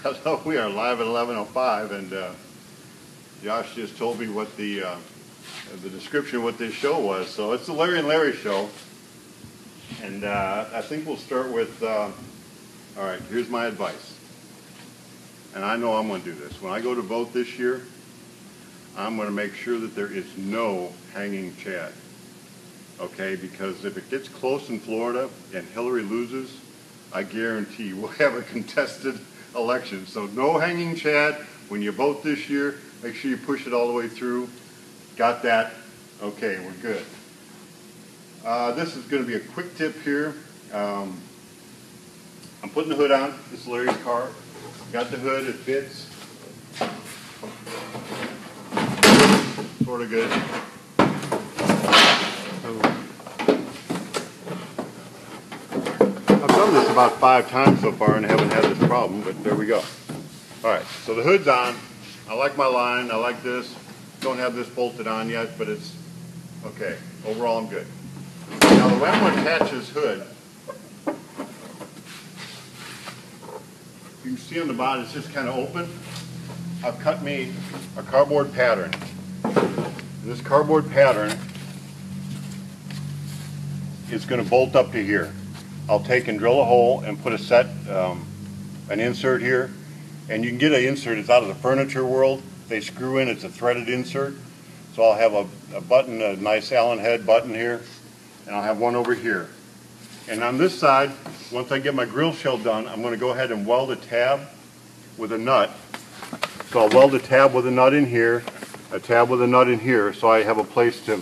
Hello, we are live at 11:05, and Josh just told me what the description of what this show was. So it's the Larry and Larry show, and I think we'll start with. All right, here's my advice, and I know I'm going to do this. When I go to vote this year, I'm going to make sure that there is no hanging chad. Okay, because if it gets close in Florida and Hillary loses, I guarantee we'll have a contested election. So no hanging chad. When you vote this year, make sure you push it all the way through. Got that? Okay, we're good. This is going to be a quick tip here. I'm putting the hood on. This is Larry's car. Got the hood. It fits. Sort of good. I've done this about 5 times so far and haven't had this problem, but there we go. Alright, so the hood's on. I like my line. I like this. Don't have this bolted on yet, but it's okay. Overall, I'm good. Now, the way I'm going to attach this hood, you can see on the bottom it's just kind of open. I've cut me a cardboard pattern. And this cardboard pattern is going to bolt up to here. I'll take and drill a hole and put a set, an insert here. And you can get an insert, it's out of the furniture world. They screw in, it's a threaded insert. So I'll have a button, a nice Allen head button here, and I'll have one over here. And on this side, once I get my grill shell done, I'm going to go ahead and weld a tab with a nut. So I'll weld a tab with a nut in here, a tab with a nut in here, so I have a place to,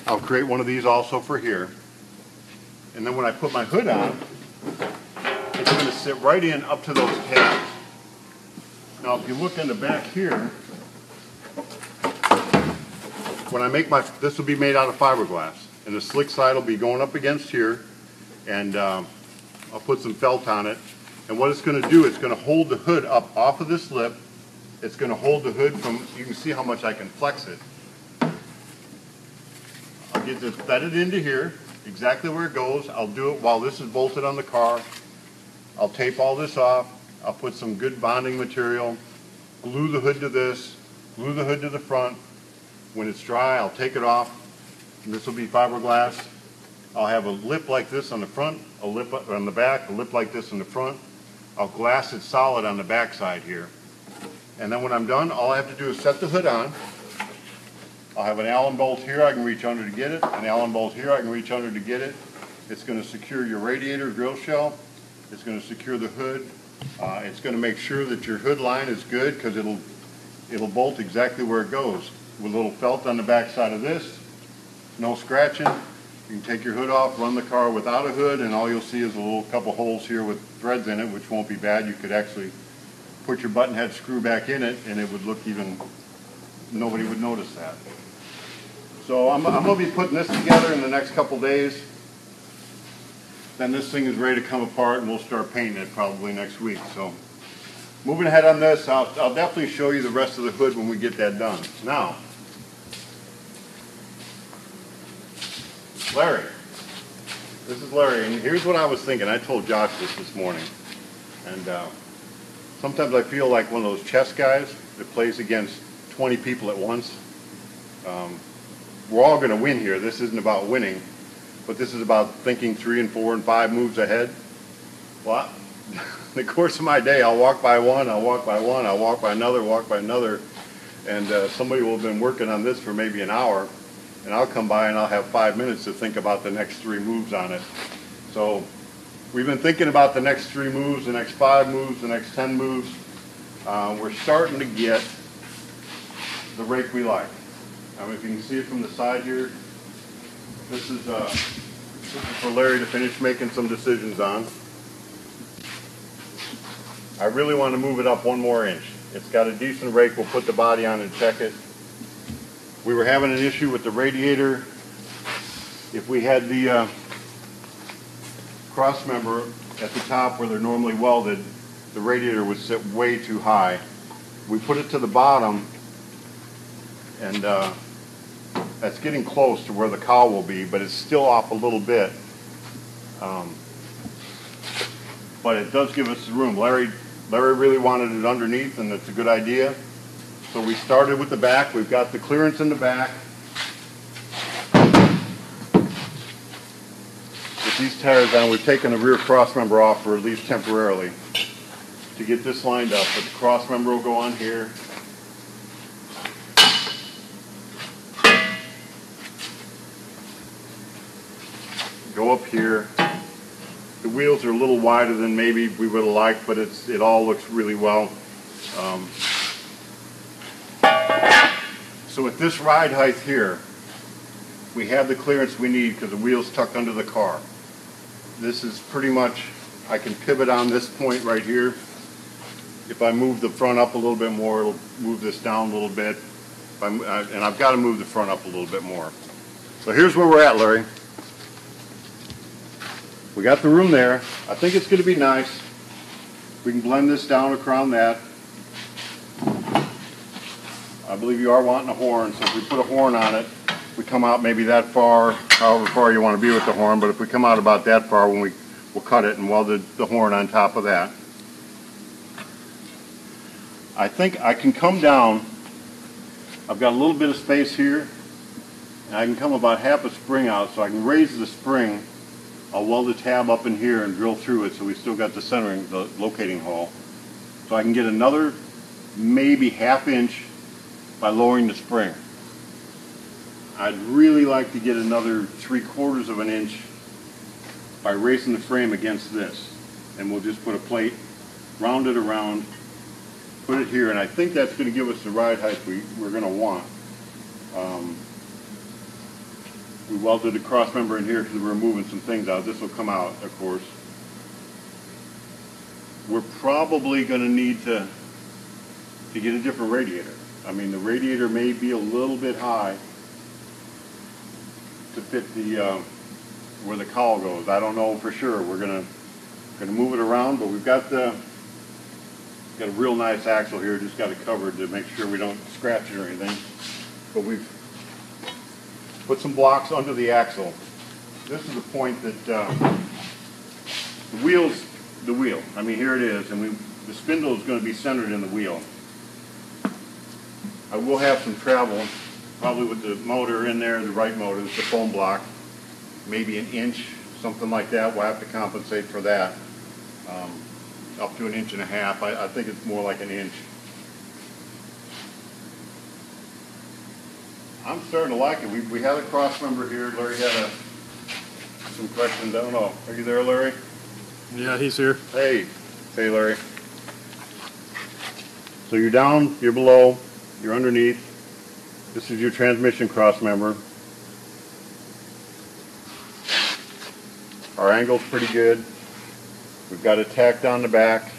I'll create one of these also for here. And then when I put my hood on, it's going to sit right in up to those tabs. Now if you look in the back here, when I make my, this will be made out of fiberglass, and the slick side will be going up against here, and I'll put some felt on it. And what it's going to do, it's going to hold the hood up off of this lip. It's going to hold the hood from, you can see how much I can flex it. I'll get this bedded into here, exactly where it goes. I'll do it while this is bolted on the car. I'll tape all this off. I'll put some good bonding material, glue the hood to this, glue the hood to the front. When it's dry, I'll take it off. And this will be fiberglass. I'll have a lip like this on the front, a lip on the back, a lip like this in the front. I'll glass it solid on the back side here. And then when I'm done, all I have to do is set the hood on. I'll have an Allen bolt here I can reach under to get it, an Allen bolt here I can reach under to get it. It's going to secure your radiator grill shell. It's going to secure the hood. It's going to make sure that your hood line is good because it'll bolt exactly where it goes. With a little felt on the back side of this, no scratching. You can take your hood off, run the car without a hood, and all you'll see is a little couple holes here with threads in it, which won't be bad. You could actually put your button head screw back in it and it would look even, nobody would notice that. So I'm going to be putting this together in the next couple days. Then this thing is ready to come apart and we'll start painting it probably next week. So moving ahead on this, I'll definitely show you the rest of the hood when we get that done. Now, Larry. This is Larry, and here's what I was thinking. I told Josh this morning. And sometimes I feel like one of those chess guys that plays against 20 people at once. We're all going to win here. This isn't about winning, but this is about thinking 3 and 4 and 5 moves ahead. Well, in the course of my day, I'll walk by one, I'll walk by one, I'll walk by another, and somebody will have been working on this for maybe an hour, and I'll come by and I'll have 5 minutes to think about the next 3 moves on it. So we've been thinking about the next 3 moves, the next 5 moves, the next 10 moves. We're starting to get the rake we like. If you can see it from the side here, this is for Larry to finish making some decisions on. I really want to move it up 1 more inch. It's got a decent rake. We'll put the body on and check it. We were having an issue with the radiator. If we had the cross member at the top where they're normally welded, the radiator would sit way too high. We put it to the bottom, and that's getting close to where the cowl will be, but it's still off a little bit. But it does give us the room. Larry Larry really wanted it underneath, and it's a good idea. So we started with the back. We've got the clearance in the back. With these tires on, we've taken the rear cross member off, or at least temporarily, to get this lined up. But the cross member will go on here. Go up here. The wheels are a little wider than maybe we would have liked, but it all looks really well. So with this ride height here, we have the clearance we need because the wheel's tucked under the car. This is pretty much, I can pivot on this point right here. If I move the front up a little bit more, it'll move this down a little bit. And I've got to move the front up a little bit more. So here's where we're at, Larry. We got the room there. I think it's going to be nice. We can blend this down around that. I believe you are wanting a horn, so if we put a horn on it, we come out maybe that far, however far you want to be with the horn, but if we come out about that far, we'll cut it and weld the horn on top of that. I think I can come down. I've got a little bit of space here, and I can come about half a spring out, so I can raise the spring. I'll weld the tab up in here and drill through it so we still got the centering, the locating hole. So I can get another maybe ½ inch by lowering the spring. I'd really like to get another 3/4 of an inch by raising the frame against this. And we'll just put a plate, round it around, put it here, and I think that's going to give us the ride height we're going to want. We welded the cross member in here because we're moving some things out. This will come out, of course. We're probably going to need to get a different radiator. I mean, the radiator may be a little bit high to fit the where the cowl goes. I don't know for sure. We're gonna move it around, but we've got a real nice axle here. Just got it covered to make sure we don't scratch it or anything. But we've put some blocks under the axle. This is the point that the wheel. I mean, here it is, and the spindle is going to be centered in the wheel. I will have some travel, probably with the motor in there, the right motor, the foam block, maybe an inch, something like that. We'll have to compensate for that, up to 1.5 inches. I think it's more like an inch. I'm starting to like it. We had a cross member here. Larry had some questions. I don't know. Are you there, Larry? Yeah, he's here. Hey, Larry. So you're down, you're below, you're underneath. This is your transmission cross member. Our angle's pretty good. We've got it tacked on the back.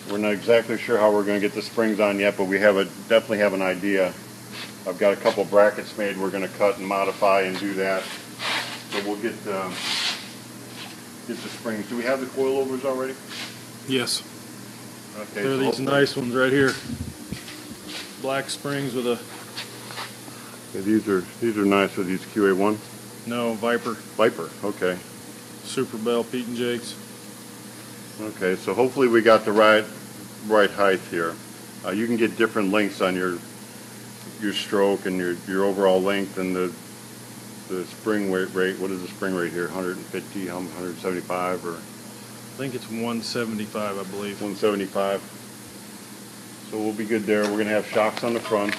We're not exactly sure how we're going to get the springs on yet, but we definitely have an idea. I've got a couple brackets made we're going to cut and modify and do that. So we'll get the springs. Do we have the coilovers already? Yes. Okay. There are these nice ones right here. Black springs with a... Yeah, these are nice with these QA1. No, Viper. Viper, okay. Super Bell, Pete and Jake's. Okay, so hopefully we got the right height here. You can get different lengths on your stroke and your overall length, and the spring rate. What is the spring rate here? 150, 175, or? I think it's 175, I believe. 175. So we'll be good there. We're going to have shocks on the front.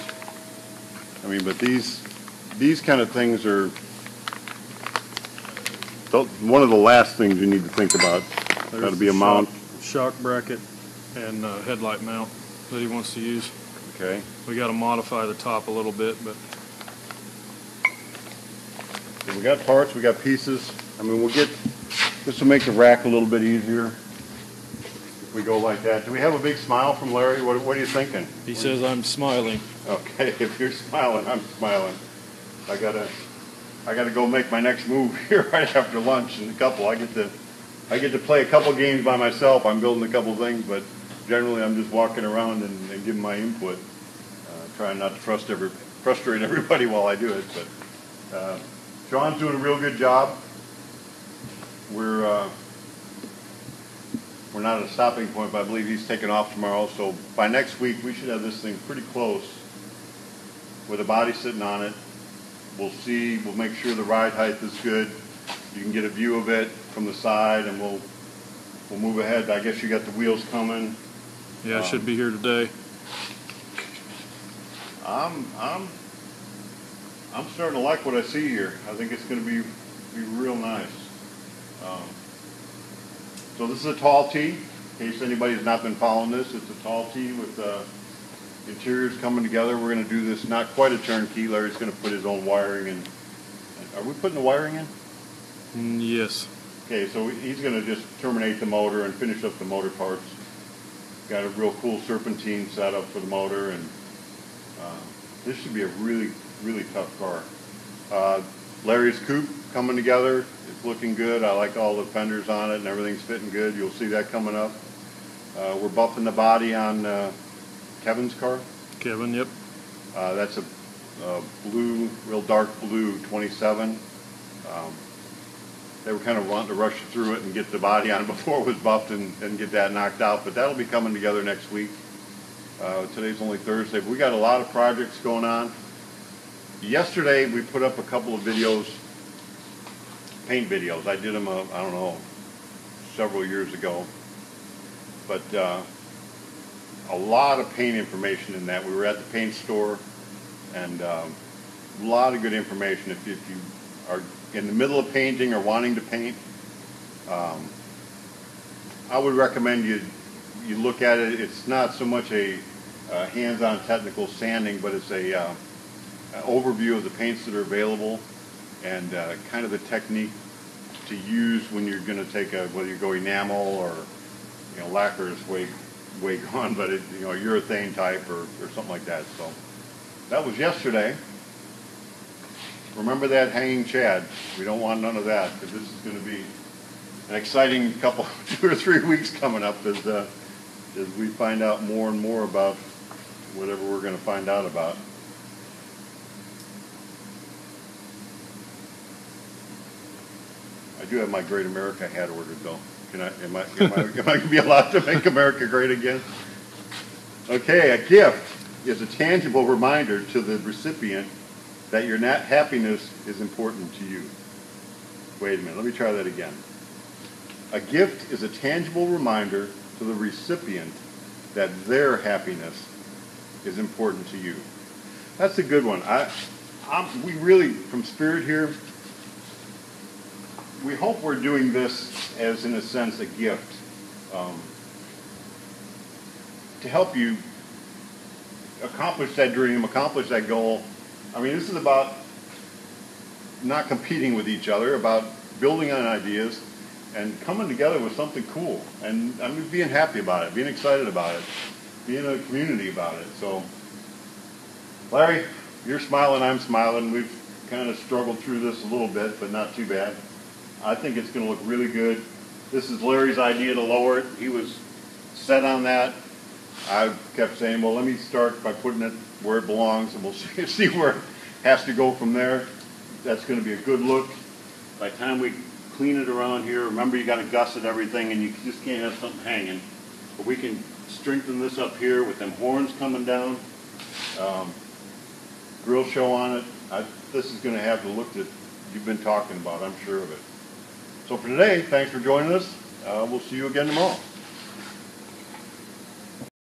I mean, but these kind of things are one of the last things you need to think about. Got to be a mount. Shock bracket and headlight mount that he wants to use. Okay. We got to modify the top a little bit, but so we got parts, we got pieces. I mean, this will make the rack a little bit easier if we go like that. Do we have a big smile from Larry? What are you thinking? He says I'm smiling. Okay, if you're smiling, I'm smiling. I gotta go make my next move here right after lunch in a couple. I get to play a couple games by myself. I'm building a couple things, but generally I'm just walking around and giving my input, trying not to frustrate everybody while I do it. But Sean's doing a real good job. we're not at a stopping point, but I believe he's taking off tomorrow. So by next week, we should have this thing pretty close with a body sitting on it. We'll make sure the ride height is good. You can get a view of it from the side, and we'll move ahead. I guess you got the wheels coming. Yeah, it should be here today. I'm starting to like what I see here. I think it's going to be real nice. So this is a tall T. In case anybody's not been following this, it's a tall T with interiors coming together. We're going to do this not quite a turnkey. Larry's going to put his own wiring in. Are we putting the wiring in? Yes. Okay, so he's going to just terminate the motor and finish up the motor parts. Got a real cool serpentine setup for the motor, and this should be a really, really tough car. Larry's coupe coming together. It's looking good. I like all the fenders on it and everything's fitting good. You'll see that coming up. We're buffing the body on Kevin's car. Kevin, yep. That's a blue, real dark blue 27. They were kind of wanting to rush through it and get the body on before it was buffed and get that knocked out, but that'll be coming together next week. Today's only Thursday, but we got a lot of projects going on. Yesterday we put up a couple of videos, paint videos. I did them, I don't know, several years ago, but a lot of paint information in that. We were at the paint store, and a lot of good information. If you are in the middle of painting or wanting to paint, I would recommend you look at it. It's not so much a hands-on technical sanding, but it's an overview of the paints that are available and kind of the technique to use when you're going to take whether you go enamel or lacquer is way gone, but urethane type or something like that. So that was yesterday. Remember that hanging Chad. We don't want none of that, because this is going to be an exciting couple, 2 or 3 weeks coming up as we find out more and more about whatever we're going to find out about. I do have my Great America hat ordered, though. Am I going to be allowed to make America great again? Okay, a gift is a tangible reminder to the recipient that your happiness is important to you. Wait a minute, let me try that again. A gift is a tangible reminder to the recipient that their happiness is important to you. That's a good one. We really, from Spirit here, we hope we're doing this as, in a sense, a gift to help you accomplish that dream, accomplish that goal. I mean, this is about not competing with each other, about building on ideas and coming together with something cool. And I mean, being happy about it, being excited about it, being a community about it. So, Larry, you're smiling, I'm smiling. We've kind of struggled through this a little bit, but not too bad. I think it's going to look really good. This is Larry's idea to lower it. He was set on that. I kept saying, well, let me start by putting it where it belongs, and we'll see where it has to go from there. That's going to be a good look. By the time we clean it around here, remember you got to gusset everything, and you just can't have something hanging. But we can strengthen this up here with them horns coming down. Grill show on it. This is going to have the look that you've been talking about, I'm sure of it. So for today, thanks for joining us. We'll see you again tomorrow.